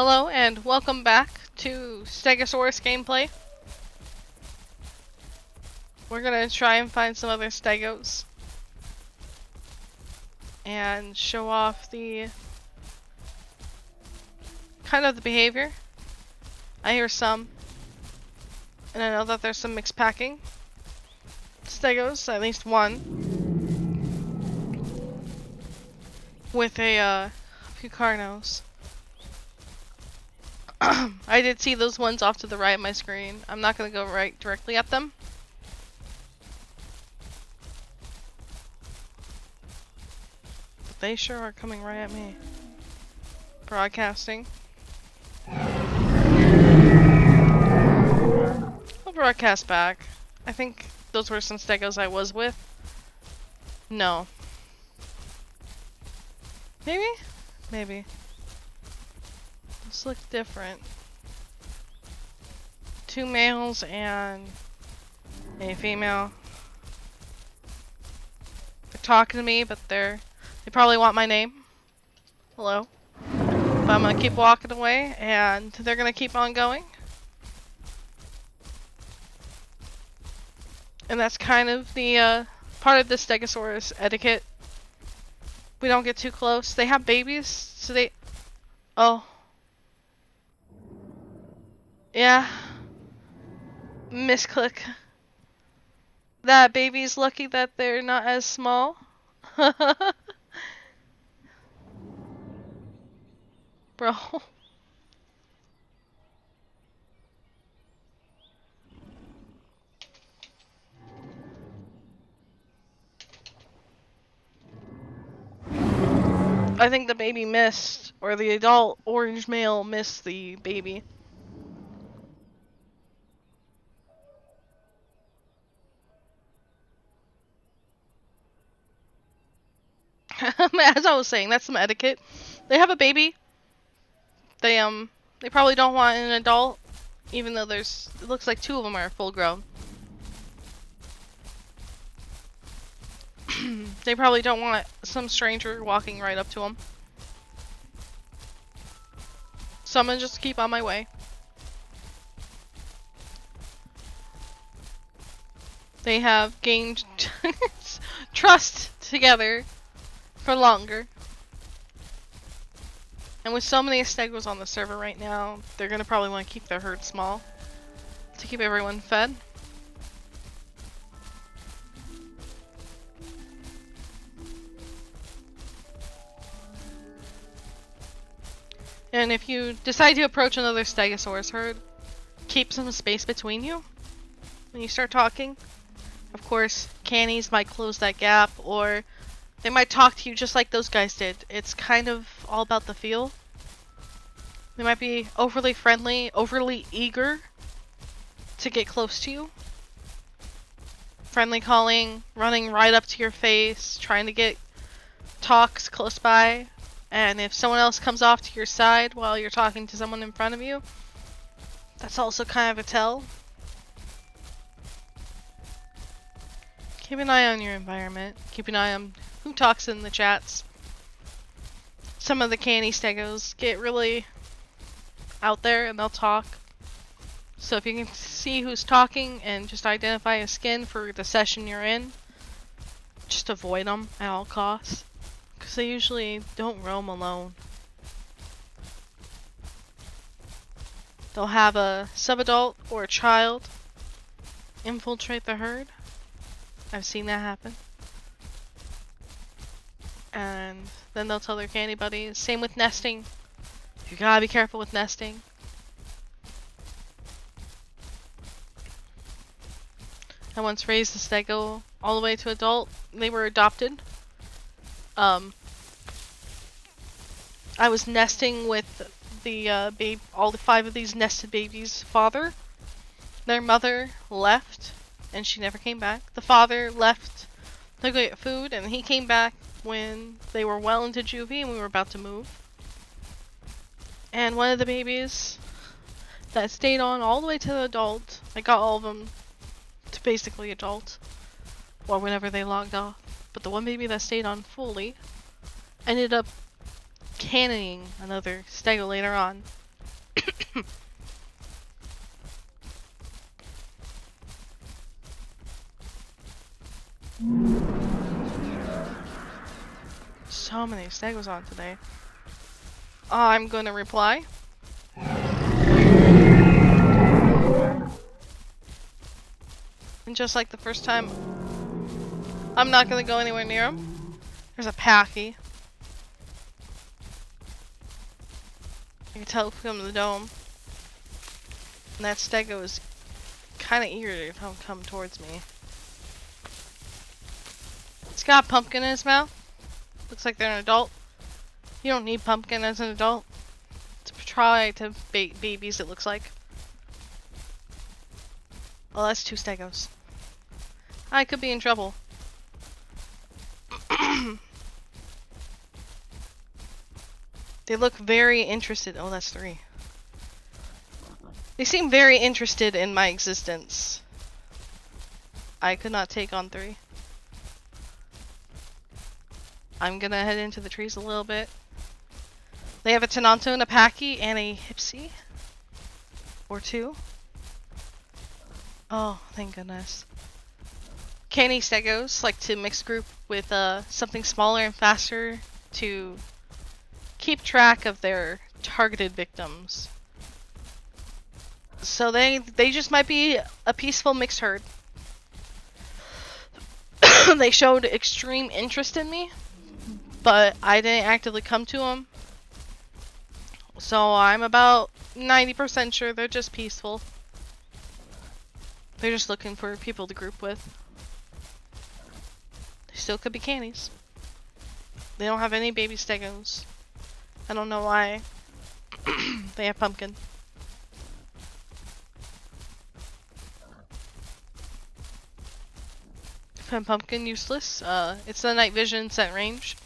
Hello and welcome back to Stegosaurus gameplay. We're gonna try and find some other Stegos and show off the kind of the behavior. I hear some, and I know that there's some mixed packing Stegos, at least one, with a few carnos. I did see those ones off to the right of my screen. I'm not gonna go right directly at them. But they sure are coming right at me. Broadcasting. I'll broadcast back. I think those were some Stegos I was with. No. Maybe? Maybe. Those look different. 2 males and a female. They're talking to me, but they probably want my name. Hello. But I'm gonna keep walking away, and they're gonna keep on going. And that's kind of the part of the Stegosaurus etiquette. We don't get too close. They have babies, so they... Oh. Yeah. Misclick. That baby's lucky that they're not as small. Bro. I think the baby missed, or the adult orange male missed the baby. As I was saying, that's some etiquette. They have a baby. They probably don't want an adult, even though it looks like 2 of them are full grown. They probably don't want some stranger walking right up to them. So I'm gonna just keep on my way. They have gained trust together for longer. And with so many Stegos on the server right now, they're gonna probably want to keep their herd small to keep everyone fed. And if you decide to approach another Stegosaurus herd, keep some space between you when you start talking. Of course, cannies might close that gap, or they might talk to you just like those guys did. It's kind of all about the feel. They might be overly friendly, overly eager to get close to you. Friendly calling, running right up to your face, trying to get talks close by. And if someone else comes off to your side while you're talking to someone in front of you, that's also kind of a tell. Keep an eye on your environment. Keep an eye on who talks in the chats. Some of the canny Stegos get really out there and they'll talk. So if you can see who's talking and just identify a skin for the session you're in, just avoid them at all costs. Because they usually don't roam alone. They'll have a subadult or a child infiltrate the herd. I've seen that happen. And then they'll tell their candy buddies. Same with nesting. You gotta be careful with nesting. I once raised a Stego all the way to adult. They were adopted. I was nesting with the all 5 of these nested babies' father. Their mother left, and she never came back. The father left to go get food, and he came back when they were well into juvie and we were about to move. And one of the babies that stayed on all the way to the adult, I got all of them to basically adult, or whenever they logged off. But the one baby that stayed on fully ended up cannoning another Stego later on. So many stegos on today. I'm gonna reply. And just like the first time, I'm not gonna go anywhere near him. There's a packy. I can tell from the dome. And that stego is kind of eager to come towards me. It's got pumpkin in his mouth. Looks like they're an adult. You don't need pumpkin as an adult. To try to bait babies, it looks like. Oh, that's 2 stegos. I could be in trouble. They look very interested. Oh, that's 3. They seem very interested in my existence. I could not take on 3. I'm gonna head into the trees a little bit. They have a Tenanto and a Packy and a Hipsy. Or 2. Oh, thank goodness. Canny stegos like to mix group with something smaller and faster to keep track of their targeted victims. So they just might be a peaceful mixed herd. They showed extreme interest in me, but I didn't actively come to them. So I'm about 90% sure they're just peaceful. They're just looking for people to group with. They still could be cannies. They don't have any baby stegos. I don't know why. They have pumpkin. Pumpkin useless. It's the night vision set range.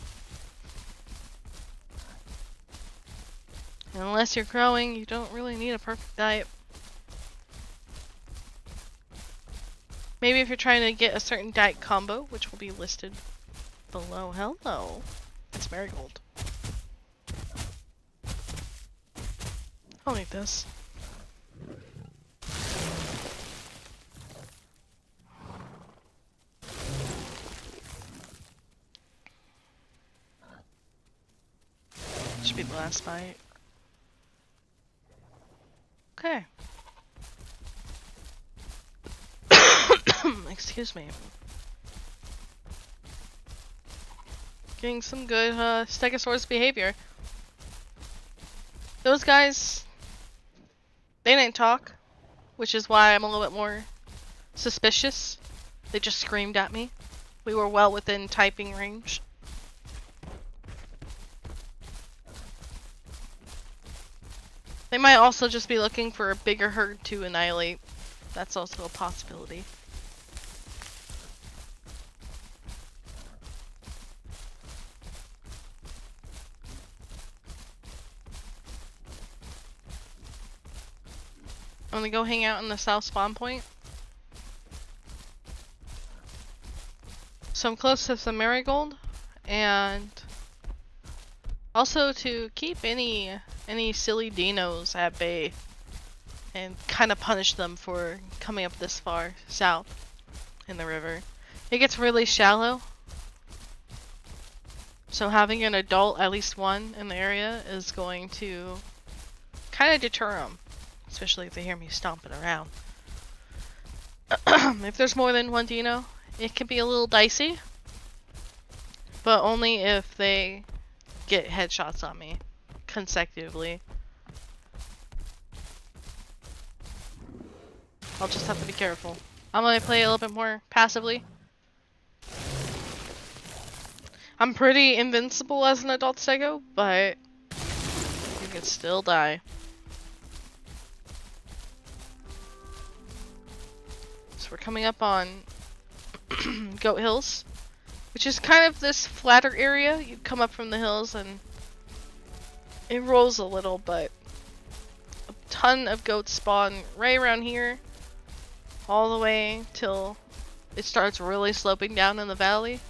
And unless you're growing, you don't really need a perfect diet. Maybe if you're trying to get a certain diet combo, which will be listed below. Hello. It's Marigold. I'll need this. Should be the last fight. Okay. Excuse me. Getting some good Stegosaurus behavior. Those guys, they didn't talk, which is why I'm a little bit more suspicious. They just screamed at me. We were well within typing range. They might also just be looking for a bigger herd to annihilate. That's also a possibility. I'm gonna go hang out in the south spawn point. So I'm close to some marigold, and also to keep any silly dinos at bay and kind of punish them for coming up this far south in the river. It gets really shallow, so having an adult, at least one, in the area is going to kind of deter them, especially if they hear me stomping around. If there's more than one dino, it can be a little dicey, but only if they get headshots on me consecutively. I'll just have to be careful. I'm gonna play a little bit more passively. I'm pretty invincible as an adult stego, but you can still die. So we're coming up on Goat Hills, which is kind of this flatter area. You come up from the hills and it rolls a little, but a ton of goats spawn right around here, all the way till it starts really sloping down in the valley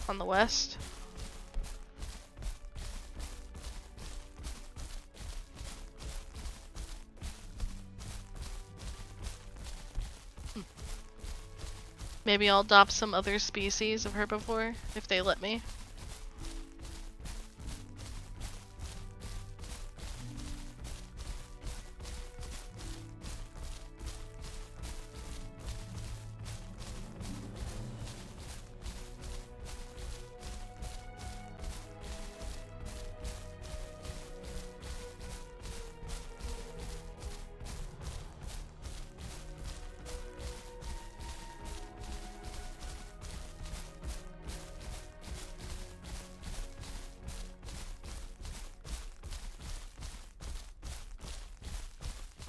on the west. Maybe I'll adopt some other species of herbivore if they let me.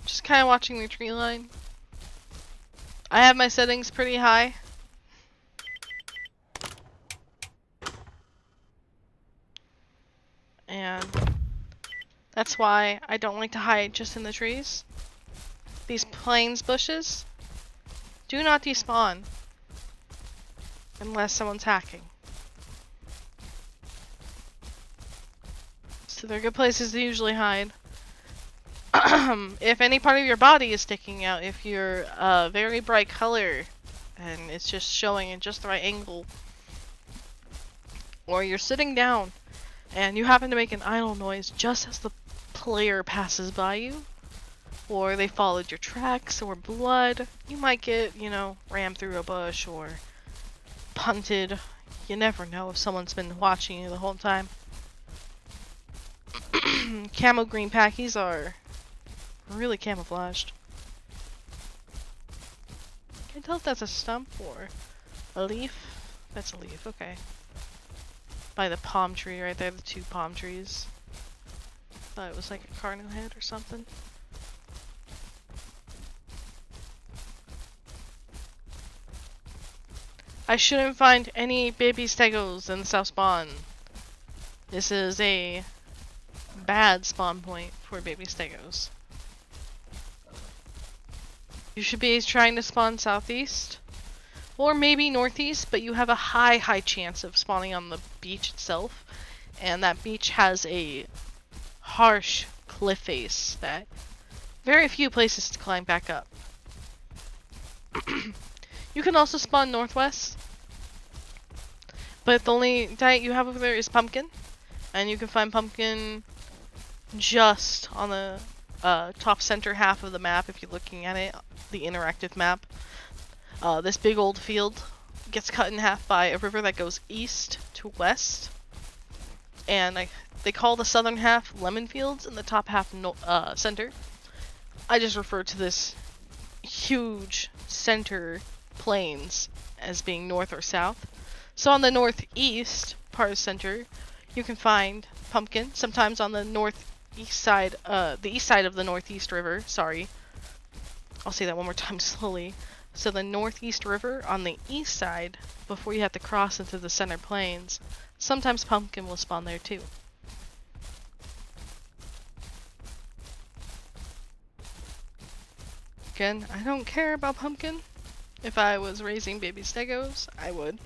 Just kind of watching the tree line. I have my settings pretty high. And that's why I don't like to hide just in the trees. These plains bushes do not despawn unless someone's hacking. So they're good places to usually hide. If any part of your body is sticking out, if you're a very bright color and it's just showing in just the right angle, or you're sitting down and you happen to make an idle noise just as the player passes by you, or they followed your tracks or blood, you might get, you know, rammed through a bush or punted. You never know if someone's been watching you the whole time. Camo green packies are really camouflaged. Can't tell if that's a stump or a leaf. That's a leaf, okay. By the palm tree right there, the two palm trees. Thought it was like a cardinal head or something. I shouldn't find any baby stegos in the south spawn. This is a bad spawn point for baby stegos. You should be trying to spawn southeast, or maybe northeast, but you have a high chance of spawning on the beach itself, and that beach has a harsh cliff face that very few places to climb back up. You can also spawn northwest, but the only diet you have over there is pumpkin, and you can find pumpkin just on the top center half of the map if you're looking at it, the interactive map. This big old field gets cut in half by a river that goes east to west, and they call the southern half lemon fields and the top half center. I just refer to this huge center plains as being north or south. So on the northeast part of center, you can find pumpkin, sometimes on the northeast side, the east side of the northeast river, sorry. I'll say that one more time slowly. So the northeast river on the east side, before you have to cross into the center plains, sometimes pumpkin will spawn there too. Again, I don't care about pumpkin. If I was raising baby stegos, I would.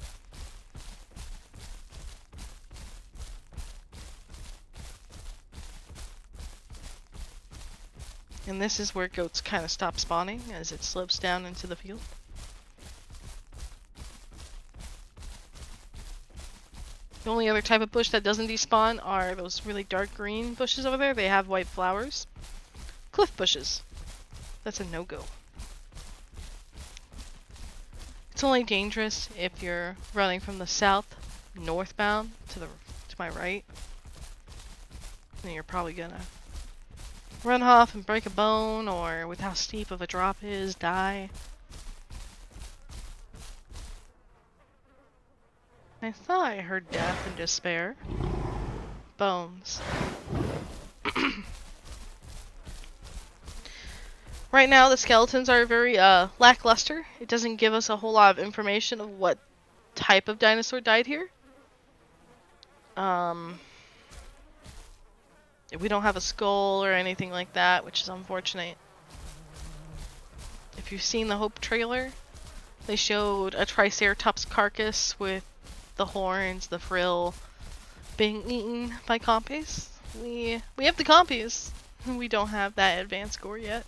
And this is where goats kind of stop spawning as it slopes down into the field. The only other type of bush that doesn't despawn are those really dark green bushes over there. They have white flowers. Cliff bushes. That's a no-go. It's only dangerous if you're running from the south northbound to my right. Then you're probably gonna run off and break a bone, or with how steep of a drop is, die. I thought I heard death and despair. Bones. Right now, the skeletons are very lackluster. It doesn't give us a whole lot of information of what type of dinosaur died here. We don't have a skull or anything like that, which is unfortunate. If you've seen the Hope trailer, they showed a Triceratops carcass with the horns, the frill, being eaten by compies. We have the compies. We don't have that advanced gore yet.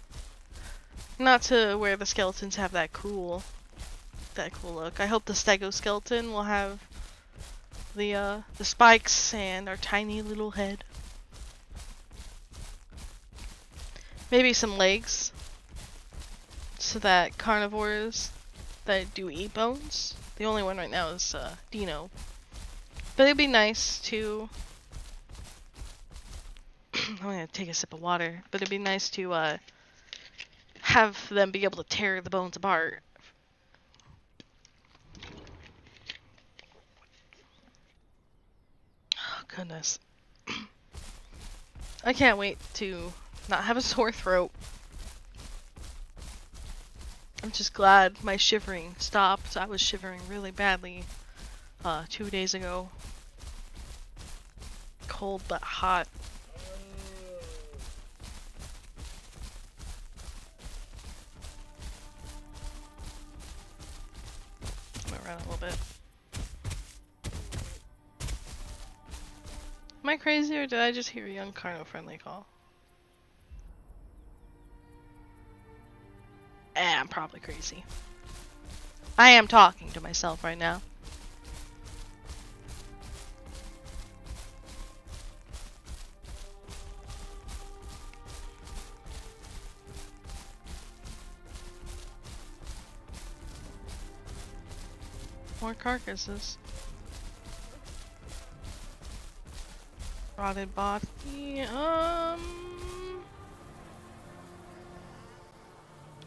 Not to where the skeletons have that cool that cool look. I hope the Stego skeleton will have the spikes and our tiny little head. Maybe some legs, so that carnivores that do eat bones. The only one right now is Dino. But it'd be nice to... I'm gonna take a sip of water. But it'd be nice to have them be able to tear the bones apart. Oh, goodness. I can't wait to not have a sore throat. I'm just glad my shivering stopped. I was shivering really badly 2 days ago. Cold but hot. I'm gonna run a little bit. Am I crazy or did I just hear a young carno friendly call? I'm probably crazy. I am talking to myself right now. More carcasses. Rotted body.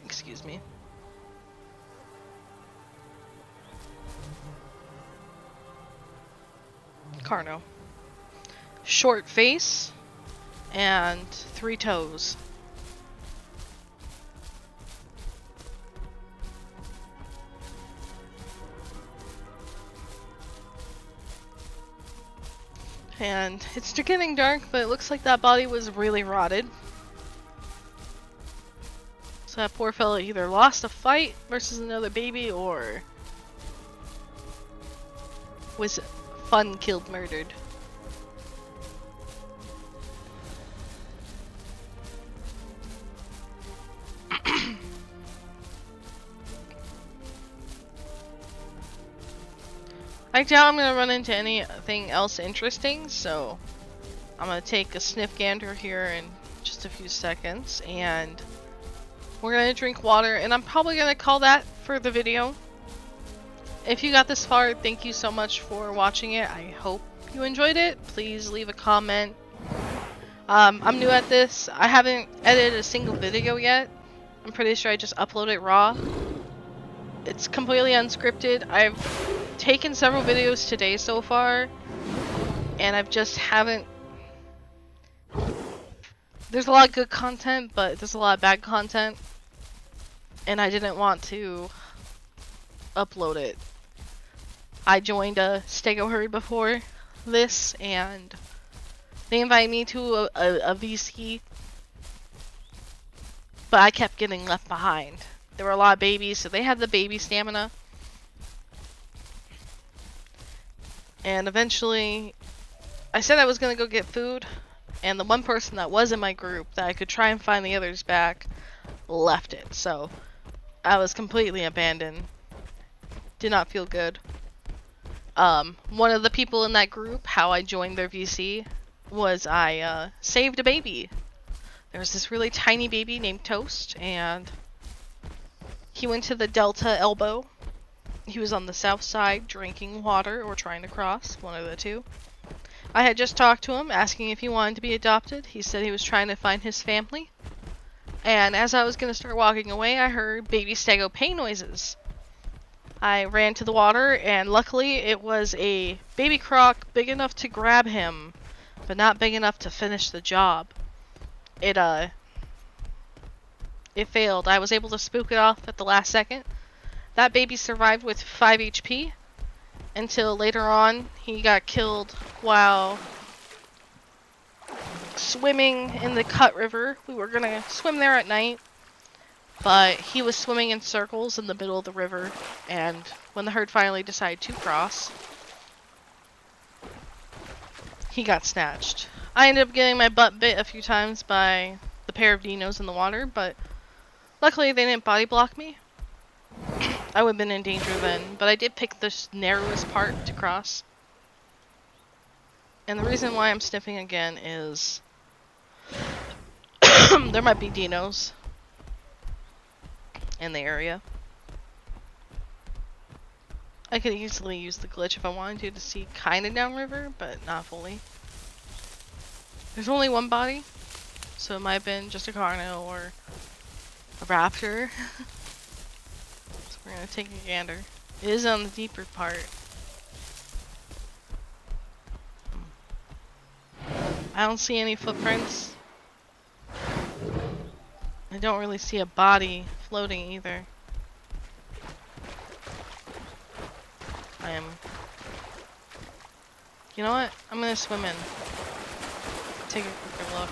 Excuse me. Carno. Short face and 3 toes. And it's getting dark, but it looks like that body was really rotted. So that poor fella either lost a fight versus another baby or was fun killed murdered. I doubt I'm gonna run into anything else interesting, so I'm gonna take a sniff gander here in just a few seconds, and we're gonna drink water, and I'm probably gonna call that for the video. If you got this far, thank you so much for watching it. I hope you enjoyed it. Please leave a comment. I'm new at this. I haven't edited a single video yet. I'm pretty sure I just upload it raw. It's completely unscripted. I've taken several videos today so far, and I've just haven't... There's a lot of good content, but there's a lot of bad content, and I didn't want to upload it. I joined a Stego herd before this, and they invited me to a VC, but I kept getting left behind. There were a lot of babies, so they had the baby stamina. And eventually, I said I was going to go get food, and the one person that was in my group that I could try and find the others back left it. So, I was completely abandoned. Did not feel good. One of the people in that group, how I joined their VC, was I saved a baby. There was this really tiny baby named Toast, and he went to the Delta Elbow. He was on the south side drinking water or trying to cross, one of the two. I had just talked to him, asking if he wanted to be adopted. He said he was trying to find his family. And as I was going to start walking away, I heard baby Stego pain noises. I ran to the water, and luckily it was a baby croc big enough to grab him, but not big enough to finish the job. It failed. I was able to spook it off at the last second. That baby survived with 5 HP until later on he got killed while swimming in the Cut River. We were gonna swim there at night, but he was swimming in circles in the middle of the river, and when the herd finally decided to cross, he got snatched. I ended up getting my butt bit a few times by the pair of dinos in the water, but luckily they didn't body block me. I would have been in danger then, but I did pick the narrowest part to cross. And the reason why I'm sniffing again is there might be dinos in the area. I could easily use the glitch if I wanted to see kind of downriver, but not fully. There's only one body, so it might have been just a carno or a raptor. So we're gonna take a gander. It is on the deeper part. I don't see any footprints. I don't really see a body floating either. I am... You know what? I'm gonna swim in. Take a quicker look.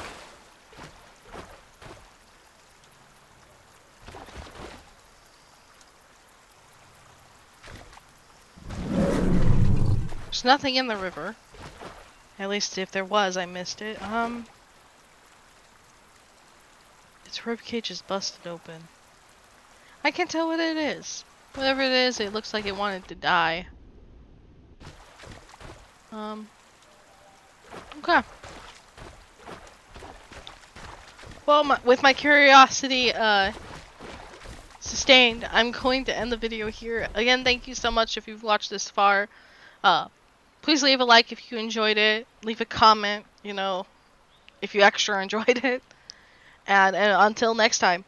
There's nothing in the river. At least if there was, I missed it. Its ribcage is busted open. I can't tell what it is. Whatever it is, it looks like it wanted to die. Okay. Well, with my curiosity, sustained, I'm going to end the video here. Again, thank you so much if you've watched this far. Please leave a like if you enjoyed it. Leave a comment, you know, if you extra enjoyed it. And until next time.